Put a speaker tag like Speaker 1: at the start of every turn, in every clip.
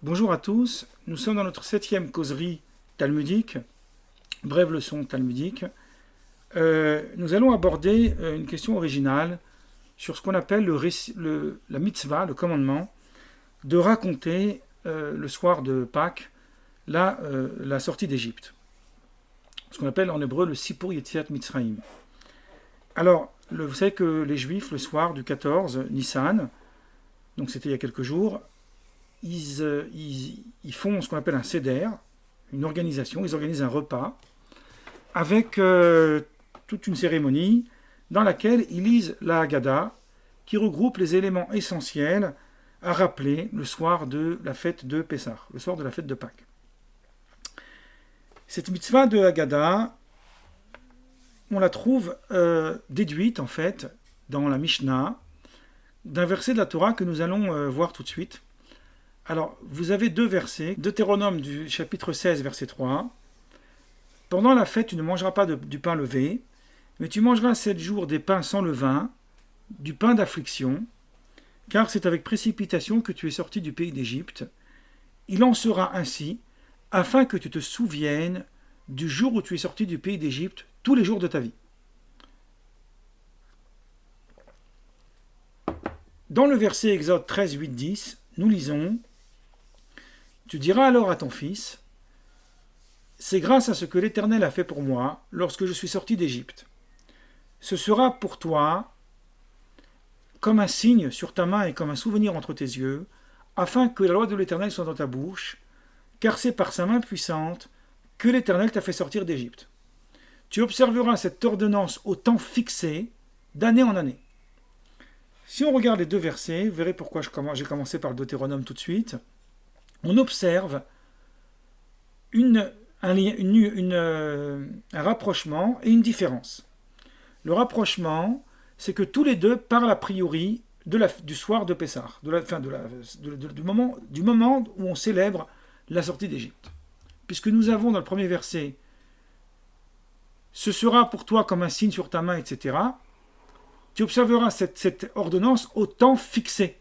Speaker 1: Bonjour à tous, nous sommes dans notre 7e causerie talmudique, brève leçon talmudique. Nous allons aborder une question originale sur ce qu'on appelle la mitzvah, le commandement, de raconter le soir de Pâques la sortie d'Égypte. Ce qu'on appelle en hébreu le Sipur Yetziat Mitzrayim. Alors, vous savez que les Juifs, le soir du 14 Nissan, donc c'était il y a quelques jours, ils font ce qu'on appelle un seder, une organisation, ils organisent un repas avec toute une cérémonie dans laquelle ils lisent la Haggadah qui regroupe les éléments essentiels à rappeler le soir de la fête de Pessah, le soir de la fête de Pâques. Cette mitzvah de Haggadah, on la trouve déduite en fait dans la Mishnah d'un verset de la Torah que nous allons voir tout de suite. Alors, vous avez deux versets, Deutéronome du chapitre 16, verset 3. Pendant la fête, tu ne mangeras pas du pain levé, mais tu mangeras 7 jours des pains sans levain, du pain d'affliction, car c'est avec précipitation que tu es sorti du pays d'Égypte. Il en sera ainsi, afin que tu te souviennes du jour où tu es sorti du pays d'Égypte, tous les jours de ta vie. Dans le verset Exode 13, 8, 10, nous lisons: Tu diras alors à ton fils, c'est grâce à ce que l'Éternel a fait pour moi lorsque je suis sorti d'Égypte. Ce sera pour toi comme un signe sur ta main et comme un souvenir entre tes yeux, afin que la loi de l'Éternel soit dans ta bouche, car c'est par sa main puissante que l'Éternel t'a fait sortir d'Égypte. Tu observeras cette ordonnance au temps fixé, d'année en année. Si on regarde les deux versets, vous verrez pourquoi j'ai commencé par le Deutéronome tout de suite. On observe un rapprochement et une différence. Le rapprochement, c'est que tous les deux parlent a priori du soir de Pessah, du moment où on célèbre la sortie d'Égypte. Puisque nous avons dans le premier verset, ce sera pour toi comme un signe sur ta main, etc. Tu observeras cette ordonnance au temps fixé.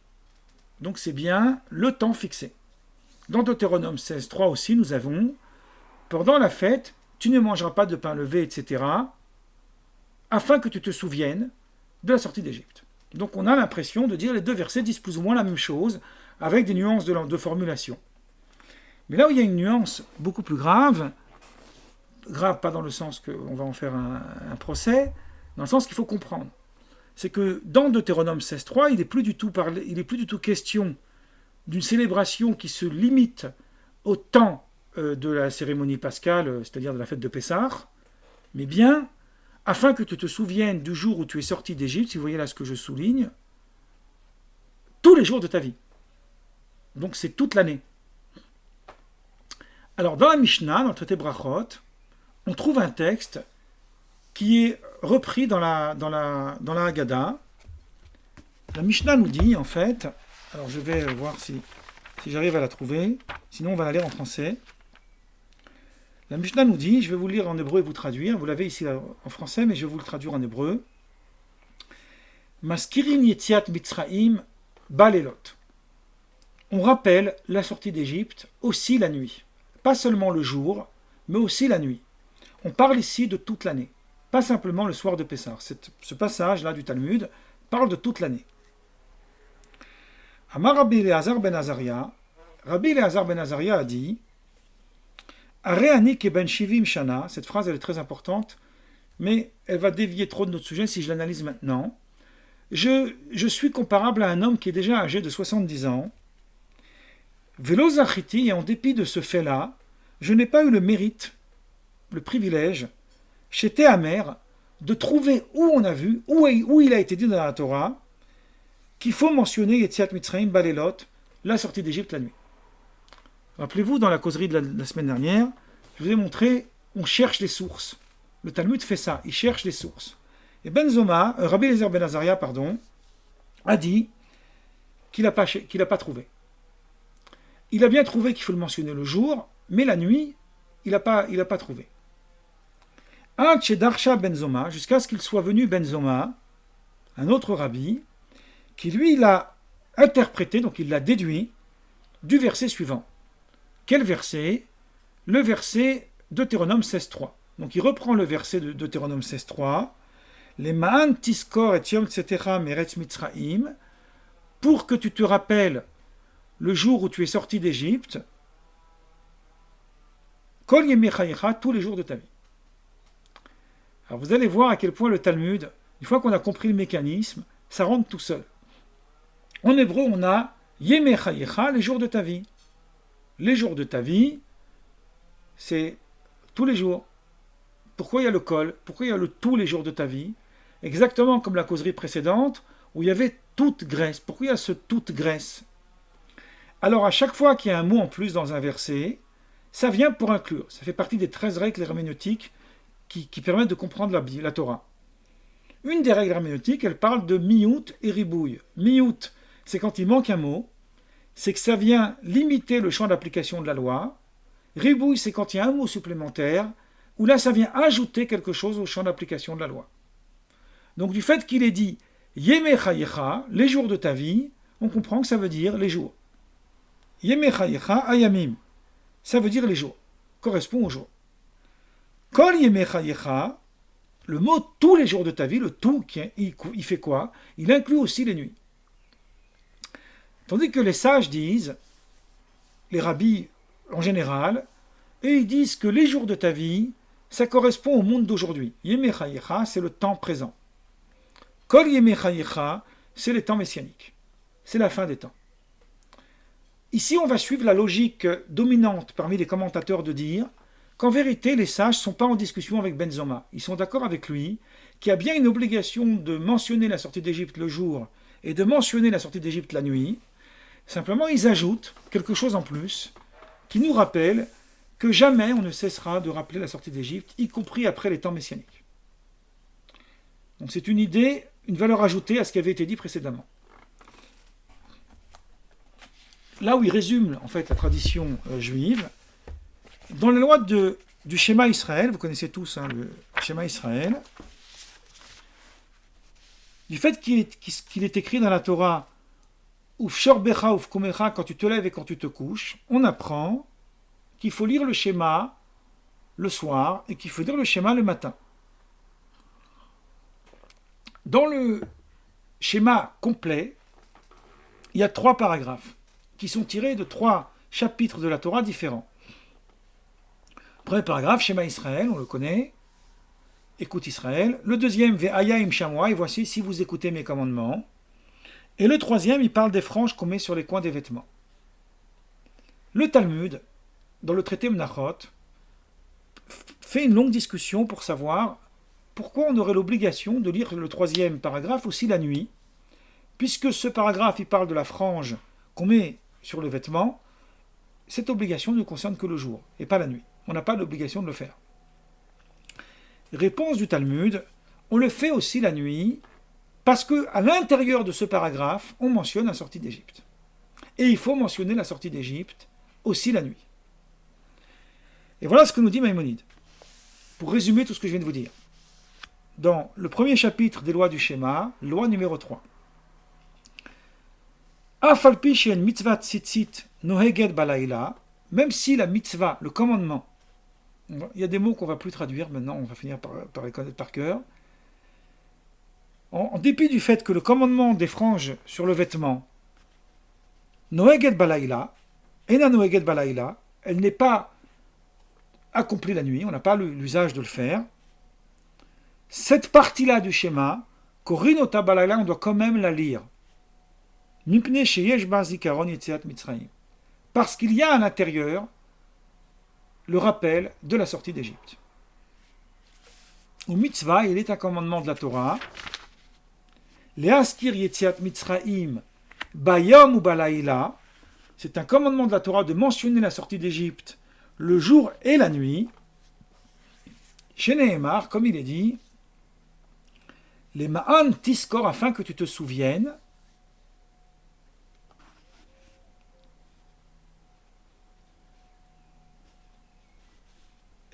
Speaker 1: Donc c'est bien le temps fixé. Dans Deutéronome 16, 3 aussi, nous avons, pendant la fête, tu ne mangeras pas de pain levé, etc., afin que tu te souviennes de la sortie d'Égypte. Donc on a l'impression de dire les deux versets disent plus ou moins la même chose, avec des nuances de formulation. Mais là où il y a une nuance beaucoup plus grave pas dans le sens qu'on va en faire un procès, dans le sens qu'il faut comprendre, c'est que dans Deutéronome 16, 3, il n'est plus du tout question d'une célébration qui se limite au temps de la cérémonie pascale, c'est-à-dire de la fête de Pessah, mais bien afin que tu te souviennes du jour où tu es sorti d'Égypte, si vous voyez là ce que je souligne, tous les jours de ta vie. Donc c'est toute l'année. Alors dans la Mishnah, dans le traité Brachot, on trouve un texte qui est repris dans la Haggadah. La Mishnah nous dit en fait, alors je vais voir si j'arrive à la trouver, sinon on va la lire en français. La Mishnah nous dit, je vais vous le lire en hébreu et vous traduire, vous l'avez ici en français, mais je vais vous le traduire en hébreu. Maskirin Yetziat Mitzrayim Balelot. On rappelle la sortie d'Égypte aussi la nuit. Pas seulement le jour, mais aussi la nuit. On parle ici de toute l'année, pas simplement le soir de Pessah. Ce passage-là du Talmud parle de toute l'année. Amar Rabbi Eleazar ben Azaria, Rabbi Eleazar ben Azaria a dit: Areani ke ben shivim shana, cette phrase elle est très importante, mais elle va dévier trop de notre sujet si je l'analyse maintenant. Je suis comparable à un homme qui est déjà âgé de 70 ans. Velo zachiti, et en dépit de ce fait-là, je n'ai pas eu le mérite, le privilège, chez Théamer, de trouver où il a été dit dans la Torah, qu'il faut mentionner Yetziat Mitzrayim Balelot, la sortie d'Égypte la nuit. Rappelez-vous, dans la causerie de la semaine dernière, je vous ai montré, on cherche les sources. Le Talmud fait ça, il cherche les sources. Et Rabbi Eliezer ben Azaria, a dit qu'il n'a pas trouvé. Il a bien trouvé qu'il faut le mentionner le jour, mais la nuit, il n'a pas trouvé. Jusqu'à ce qu'il soit venu Benzoma, un autre rabbi, qui lui l'a interprété, donc il l'a déduit, du verset suivant. Quel verset? Le verset Deutéronome 16.3. Donc il reprend le verset de Deutéronome 16.3. Les ma'an tiskor et yom tsetera meretz mitzraim, pour que tu te rappelles le jour où tu es sorti d'Égypte, kol yemechayecha, tous les jours de ta vie. Alors vous allez voir à quel point le Talmud, une fois qu'on a compris le mécanisme, ça rentre tout seul. En hébreu, on a yemechayecha, les jours de ta vie. Les jours de ta vie, c'est tous les jours. Pourquoi il y a le kol? Pourquoi il y a le tous les jours de ta vie? Exactement comme la causerie précédente, où il y avait toute graisse. Pourquoi il y a ce toute graisse? Alors à chaque fois qu'il y a un mot en plus dans un verset, ça vient pour inclure. Ça fait partie des 13 règles herméneutiques qui permettent de comprendre la Torah. Une des règles herméneutiques, elle parle de miout et ribouille. Miout, c'est quand il manque un mot, c'est que ça vient limiter le champ d'application de la loi. Ribouille, c'est quand il y a un mot supplémentaire, où là ça vient ajouter quelque chose au champ d'application de la loi. Donc du fait qu'il ait dit Yemechayecha, les jours de ta vie, on comprend que ça veut dire les jours. Yemechayecha ayamim, ça veut dire les jours, correspond aux jours. Kol Yemechayecha, le mot tous les jours de ta vie, le tout, il fait quoi? Il inclut aussi les nuits. Tandis que les sages disent, les rabbis en général, et ils disent que les jours de ta vie, ça correspond au monde d'aujourd'hui. Yemechayecha, c'est le temps présent. Kol Yemechayecha, c'est les temps messianiques. C'est la fin des temps. Ici, on va suivre la logique dominante parmi les commentateurs de dire qu'en vérité, les sages ne sont pas en discussion avec Ben Zoma. Ils sont d'accord avec lui qu'il y a bien une obligation de mentionner la sortie d'Égypte le jour et de mentionner la sortie d'Égypte la nuit. Simplement, ils ajoutent quelque chose en plus qui nous rappelle que jamais on ne cessera de rappeler la sortie d'Égypte, y compris après les temps messianiques. Donc c'est une idée, une valeur ajoutée à ce qui avait été dit précédemment. Là où il résume en fait la tradition juive, dans la loi du schéma Israël, vous connaissez tous le schéma Israël, du fait qu'il est écrit dans la Torah Uf shorbecha uf kumecha, quand tu te lèves et quand tu te couches, on apprend qu'il faut lire le schéma le soir et qu'il faut lire le schéma le matin. Dans le schéma complet, il y a 3 paragraphes qui sont tirés de 3 chapitres de la Torah différents. Premier paragraphe, schéma Israël, on le connaît, écoute Israël. Le deuxième, Ve'aya im shamwa, et voici si vous écoutez mes commandements. Et le troisième, il parle des franges qu'on met sur les coins des vêtements. Le Talmud, dans le traité Menachot, fait une longue discussion pour savoir pourquoi on aurait l'obligation de lire le troisième paragraphe aussi la nuit, puisque ce paragraphe, il parle de la frange qu'on met sur le vêtement. Cette obligation ne concerne que le jour, et pas la nuit. On n'a pas l'obligation de le faire. Réponse du Talmud, on le fait aussi la nuit, parce qu'à l'intérieur de ce paragraphe, on mentionne la sortie d'Égypte. Et il faut mentionner la sortie d'Égypte aussi la nuit. Et voilà ce que nous dit Maïmonide. Pour résumer tout ce que je viens de vous dire. Dans le premier chapitre des lois du schéma, loi numéro 3. Afalpi she'en mitzvah tzitzit noheged balayla, même si la mitzvah, le commandement, il y a des mots qu'on ne va plus traduire maintenant, on va finir par les connaître par cœur. En dépit du fait que le commandement des franges sur le vêtement, noheged balayla, ena noheged balayla, elle n'est pas accomplie la nuit, on n'a pas l'usage de le faire. Cette partie-là du schéma, korinota balayla, on doit quand même la lire. Parce qu'il y a à l'intérieur le rappel de la sortie d'Égypte. Ou mitzvah, il est un commandement de la Torah. Leaskir yetziat mitzraim bayom ou balayla, c'est un commandement de la Torah de mentionner la sortie d'Égypte le jour et la nuit. Chez Nehemar, comme il est dit, les ma'an tiskor, afin que tu te souviennes.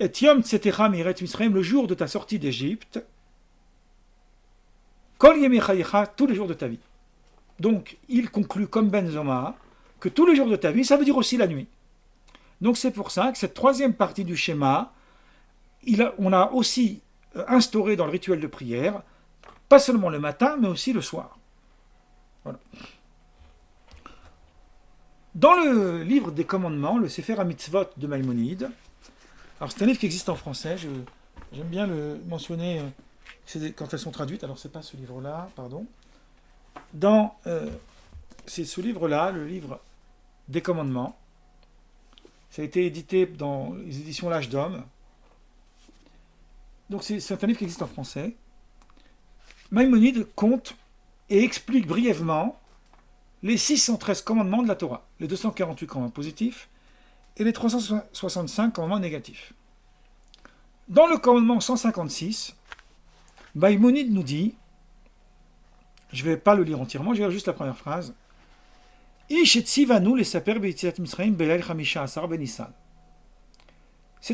Speaker 1: Et Yom Tsetera Miret Misraim, le jour de ta sortie d'Égypte, Kol Yemechayecha, tous les jours de ta vie. Donc, il conclut comme Ben Zoma que tous les jours de ta vie, ça veut dire aussi la nuit. Donc c'est pour ça que cette troisième partie du schéma, on a aussi instauré dans le rituel de prière, pas seulement le matin, mais aussi le soir. Voilà. Dans le livre des commandements, le Sefer HaMitzvot de Maïmonide, alors c'est un livre qui existe en français, j'aime bien le mentionner quand elles sont traduites, alors c'est pas ce livre-là, pardon. C'est ce livre-là, le livre des commandements. Ça a été édité dans les éditions L'Âge d'Homme. Donc c'est un livre qui existe en français. Maïmonide compte et explique brièvement les 613 commandements de la Torah, les 248 commandements positifs et les 365 commandements négatifs. Dans le commandement 156, Maïmonide nous dit, je ne vais pas le lire entièrement, je vais lire juste la première phrase. C'est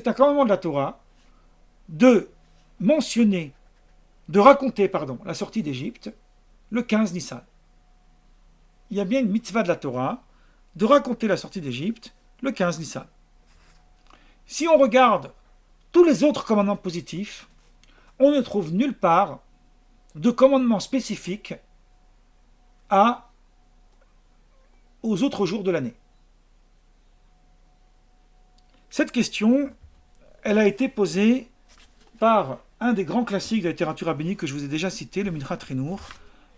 Speaker 1: un commandement de la Torah de raconter la sortie d'Égypte le 15 Nissan. Il y a bien une mitzvah de la Torah de raconter la sortie d'Égypte le 15 Nissan. Si on regarde tous les autres commandements positifs, on ne trouve nulle part de commandement spécifique aux autres jours de l'année. Cette question, elle a été posée par un des grands classiques de la littérature rabbinique que je vous ai déjà cité, le Midrash Trinour.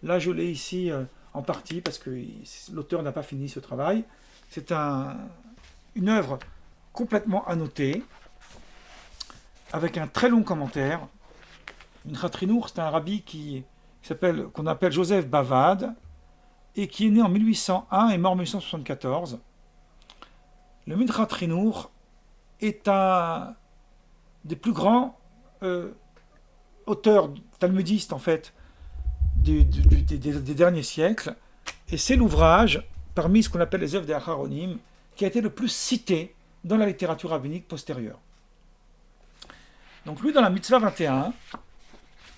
Speaker 1: Là, je l'ai ici en partie parce que l'auteur n'a pas fini ce travail. C'est une œuvre complètement annotée avec un très long commentaire. Midrash Trinour, c'est un rabbi qu'on appelle Joseph Bavad et qui est né en 1801 et mort en 1874. Le Midrash Trinour est un des plus grands auteurs talmudistes en fait des derniers siècles, et c'est l'ouvrage parmi ce qu'on appelle les œuvres des Acharonim qui a été le plus cité dans la littérature rabbinique postérieure. Donc lui, dans la Mitzvah 21,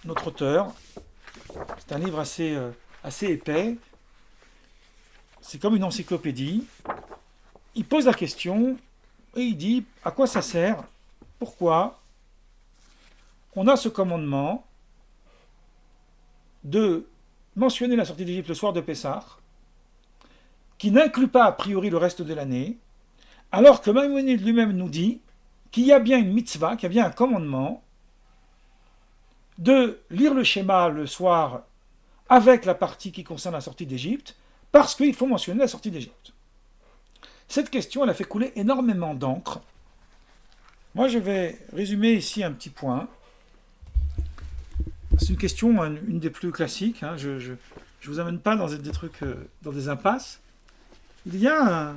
Speaker 1: notre auteur, c'est un livre assez épais, c'est comme une encyclopédie, il pose la question et il dit à quoi ça sert, pourquoi on a ce commandement de mentionner la sortie d'Égypte le soir de Pessah, qui n'inclut pas a priori le reste de l'année, alors que Maïmonide lui-même nous dit qu'il y a bien une mitzvah, qu'il y a bien un commandement de lire le schéma le soir avec la partie qui concerne la sortie d'Égypte, parce qu'il faut mentionner la sortie d'Égypte. Cette question, elle a fait couler énormément d'encre. Moi, je vais résumer ici un petit point. C'est une question, une des plus classiques. Je ne vous amène pas dans des trucs, dans des impasses. Il y a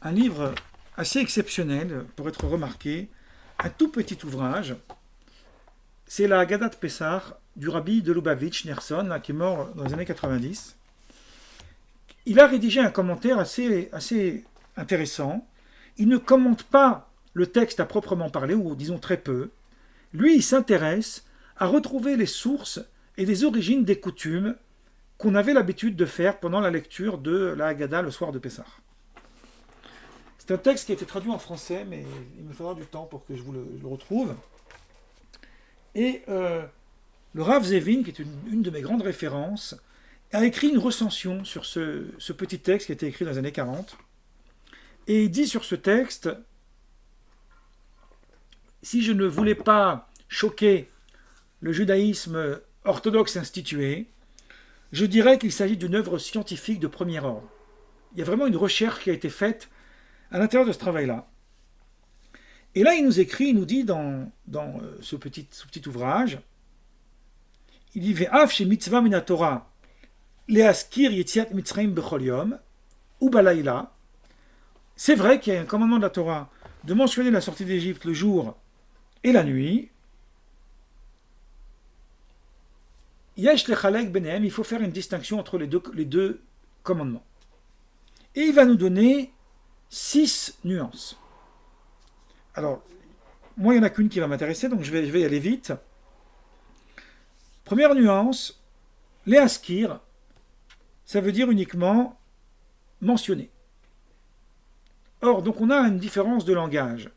Speaker 1: un livre assez exceptionnel pour être remarqué, un tout petit ouvrage. C'est la Haggadah de Pessah du rabbi de Lubavitch, Nerson, qui est mort dans les années 90. Il a rédigé un commentaire assez intéressant. Il ne commente pas le texte à proprement parler, ou disons très peu. Lui, il s'intéresse à retrouver les sources et les origines des coutumes qu'on avait l'habitude de faire pendant la lecture de la Haggadah le soir de Pessah. C'est un texte qui a été traduit en français, mais il me faudra du temps pour que je vous le retrouve. Et le Rav Zevin, qui est une de mes grandes références, a écrit une recension sur ce petit texte qui a été écrit dans les années 40. Et il dit sur ce texte, si je ne voulais pas choquer le judaïsme orthodoxe institué, je dirais qu'il s'agit d'une œuvre scientifique de premier ordre. Il y a vraiment une recherche qui a été faite à l'intérieur de ce travail-là. Et là, il nous dit dans ce petit ouvrage, il dit « Ve'af she mitzvah min haTorah le'askir yetziat Mitzrayim bechol yom ou balayla » C'est vrai qu'il y a un commandement de la Torah de mentionner la sortie d'Égypte le jour et la nuit. Yesh lechalek benehem, il faut faire une distinction entre les deux commandements. Et il va nous donner 6 nuances. Alors, moi, il n'y en a qu'une qui va m'intéresser, donc je vais y aller vite. Première nuance, les askir, ça veut dire uniquement mentionner. Or, donc on a une différence de langage.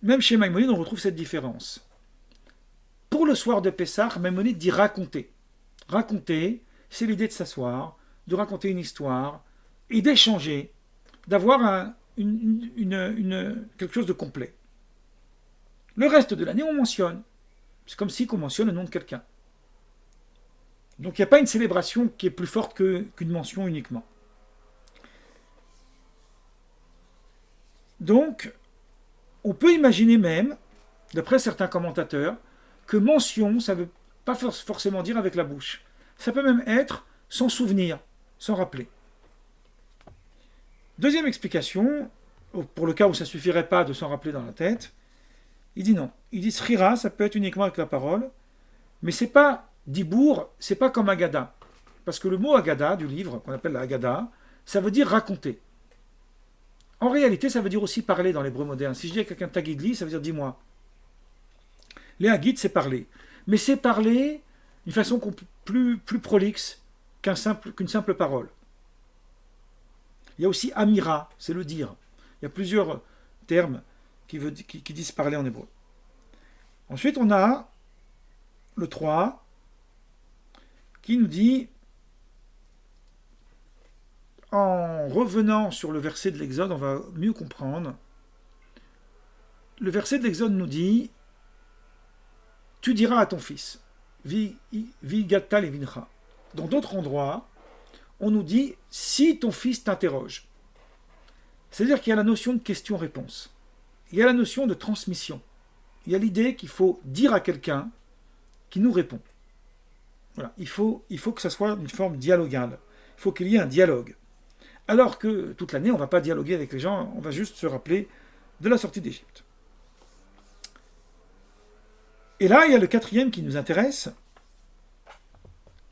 Speaker 1: Même chez Maïmonide, on retrouve cette différence. Pour le soir de Pessah, Maïmonide dit raconter. Raconter, c'est l'idée de s'asseoir, de raconter une histoire et d'échanger, d'avoir quelque chose de complet. Le reste de l'année, on mentionne. C'est comme si on mentionne le nom de quelqu'un. Donc il n'y a pas une célébration qui est plus forte qu'une mention uniquement. Donc, on peut imaginer même, d'après certains commentateurs, que mention, ça ne veut pas forcément dire avec la bouche. Ça peut même être sans souvenir, sans rappeler. Deuxième explication, pour le cas où ça ne suffirait pas de s'en rappeler dans la tête, il dit non. Il dit srira, ça peut être uniquement avec la parole, mais c'est pas dibour, c'est pas comme agada. Parce que le mot agada du livre, qu'on appelle la agada, ça veut dire raconter. En réalité, ça veut dire aussi parler dans l'hébreu moderne. Si je dis à quelqu'un tagidli, ça veut dire dis-moi. Les hagid, c'est parler. Mais c'est parler d'une façon plus prolixe qu'une simple parole. Il y a aussi amira, c'est le dire. Il y a plusieurs termes qui disent parler en hébreu. Ensuite, on a le 3 qui nous dit, en revenant sur le verset de l'Exode, on va mieux comprendre. Le verset de l'Exode nous dit, tu diras à ton fils, vi gata levincha. Dans d'autres endroits, on nous dit, si ton fils t'interroge. C'est-à-dire qu'il y a la notion de question-réponse. Il y a la notion de transmission. Il y a l'idée qu'il faut dire à quelqu'un qui nous répond. Voilà. Il faut que ça soit une forme dialogale. Il faut qu'il y ait un dialogue. Alors que toute l'année, on ne va pas dialoguer avec les gens, on va juste se rappeler de la sortie d'Égypte. Et là, il y a le 4e qui nous intéresse.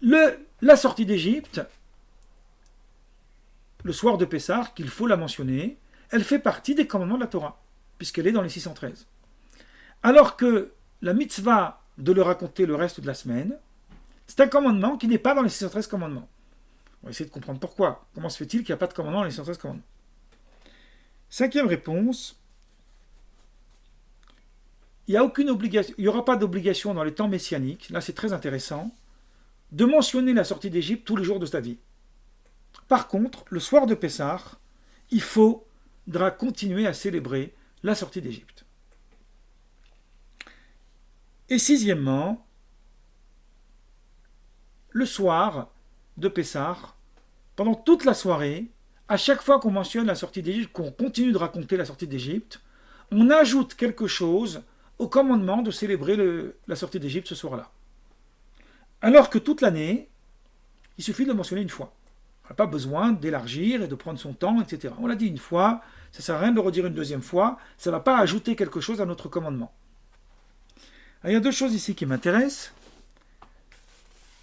Speaker 1: La sortie d'Égypte, le soir de Pessah, qu'il faut la mentionner, elle fait partie des commandements de la Torah, puisqu'elle est dans les 613. Alors que la mitzvah de le raconter le reste de la semaine, c'est un commandement qui n'est pas dans les 613 commandements. On va essayer de comprendre pourquoi. Comment se fait-il qu'il n'y a pas de commandement dans les 613 commandements? 5e réponse, il n'y aura pas d'obligation dans les temps messianiques, là c'est très intéressant, de mentionner la sortie d'Égypte tous les jours de sa vie. Par contre, le soir de Pessah, il faudra continuer à célébrer la sortie d'Égypte. Et 6e, le soir de Pessah, pendant toute la soirée, à chaque fois qu'on mentionne la sortie d'Égypte, qu'on continue de raconter la sortie d'Égypte, on ajoute quelque chose au commandement de célébrer la sortie d'Égypte ce soir-là. Alors que toute l'année, il suffit de le mentionner une fois. On n'a pas besoin d'élargir et de prendre son temps, etc. On l'a dit une fois, ça ne sert à rien de le redire une deuxième fois, ça ne va pas ajouter quelque chose à notre commandement. Alors, il y a 2 choses ici qui m'intéressent.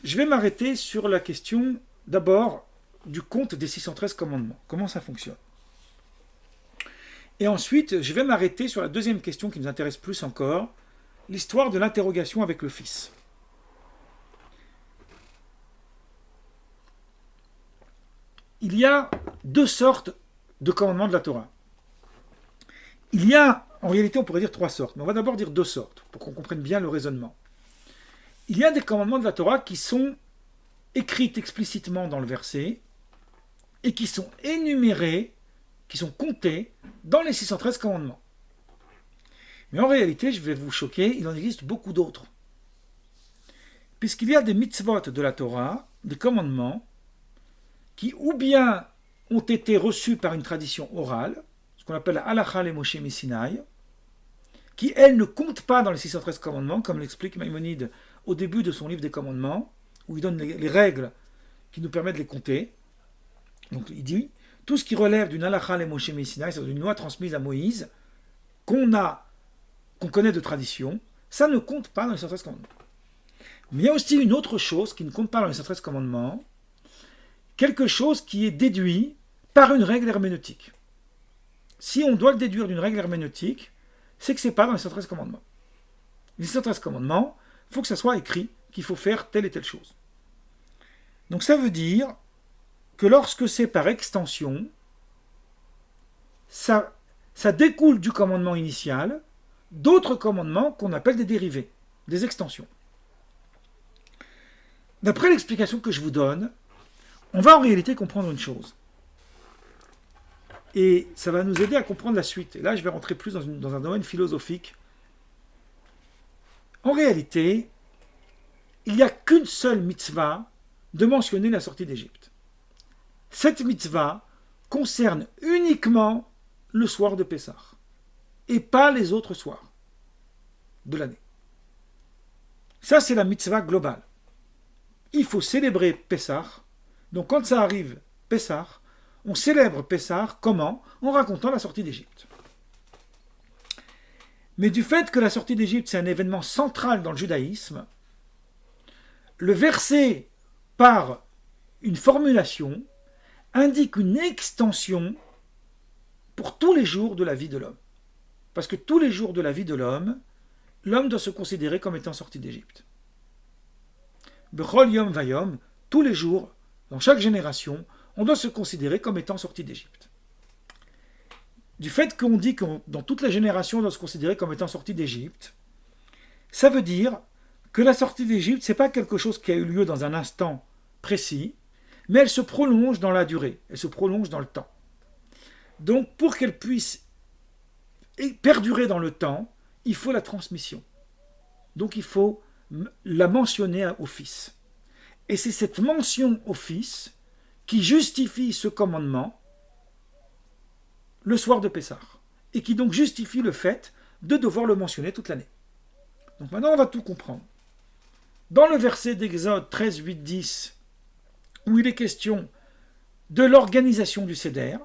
Speaker 1: Je vais m'arrêter sur la question, d'abord, du compte des 613 commandements. Comment ça fonctionne? Et ensuite, je vais m'arrêter sur la 2e question qui nous intéresse plus encore, l'histoire de l'interrogation avec le fils. Il y a 2 sortes de commandements de la Torah. Il y a, en réalité, on pourrait dire 3 sortes, mais on va d'abord dire 2 sortes, pour qu'on comprenne bien le raisonnement. Il y a des commandements de la Torah qui sont écrits explicitement dans le verset, et qui sont énumérés, qui sont comptés dans les 613 commandements. Mais en réalité, je vais vous choquer, il en existe beaucoup d'autres. Puisqu'il y a des mitzvot de la Torah, des commandements, qui ou bien ont été reçus par une tradition orale, ce qu'on appelle la halacha le Moshe Messinaï, qui, elle, ne compte pas dans les 613 commandements, comme l'explique Maïmonide au début de son livre des commandements, où il donne les règles qui nous permettent de les compter. Donc il dit, tout ce qui relève d'une halacha le Moshe Messinaï, c'est-à-dire d'une loi transmise à Moïse, qu'on connaît de tradition, ça ne compte pas dans les 613 commandements. Mais il y a aussi une autre chose qui ne compte pas dans les 613 commandements, quelque chose qui est déduit par une règle herméneutique. Si on doit le déduire d'une règle herméneutique, c'est que ce n'est pas dans les 113 commandements. Les 113 commandements, il faut que ça soit écrit qu'il faut faire telle et telle chose. Donc ça veut dire que lorsque c'est par extension, ça découle du commandement initial d'autres commandements qu'on appelle des dérivés, des extensions. D'après l'explication que je vous donne, on va en réalité comprendre une chose. Et ça va nous aider à comprendre la suite. Et là, je vais rentrer plus dans un domaine philosophique. En réalité, il n'y a qu'une seule mitzvah de mentionner la sortie d'Égypte. Cette mitzvah concerne uniquement le soir de Pessah et pas les autres soirs de l'année. Ça, c'est la mitzvah globale. Il faut célébrer Pessah. Donc, quand ça arrive, Pessah, on célèbre Pessah, comment? En racontant la sortie d'Égypte. Mais du fait que la sortie d'Égypte, c'est un événement central dans le judaïsme, le verset, par une formulation, indique une extension pour tous les jours de la vie de l'homme. Parce que tous les jours de la vie de l'homme doit se considérer comme étant sorti d'Égypte. Bechol yom vayom, tous les jours, dans chaque génération, on doit se considérer comme étant sorti d'Égypte. Du fait qu'on dit que dans toutes les générations, on doit se considérer comme étant sorti d'Égypte, ça veut dire que la sortie d'Égypte, ce n'est pas quelque chose qui a eu lieu dans un instant précis, mais elle se prolonge dans la durée, elle se prolonge dans le temps. Donc, pour qu'elle puisse perdurer dans le temps, il faut la transmission. Donc, il faut la mentionner au Fils. Et c'est cette mention au Fils qui justifie ce commandement le soir de Pessah, et qui donc justifie le fait de devoir le mentionner toute l'année. Donc maintenant, on va tout comprendre. Dans le verset d'Exode 13, 8, 10, où il est question de l'organisation du Seder,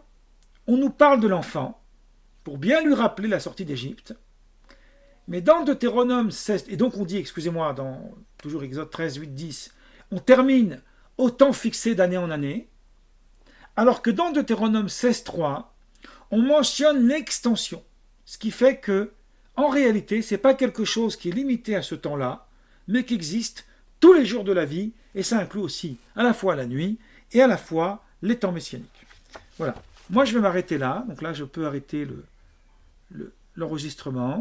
Speaker 1: on nous parle de l'enfant, pour bien lui rappeler la sortie d'Égypte. Mais dans Deutéronome 16, et donc on dit, excusez-moi, dans toujours Exode 13, 8, 10, on termine au temps fixé d'année en année, alors que dans Deutéronome 16, 3, on mentionne l'extension, ce qui fait que, en réalité, ce n'est pas quelque chose qui est limité à ce temps-là, mais qui existe tous les jours de la vie, et ça inclut aussi à la fois la nuit et à la fois les temps messianiques. Voilà. Moi, je vais m'arrêter là. Donc là, je peux arrêter l'enregistrement.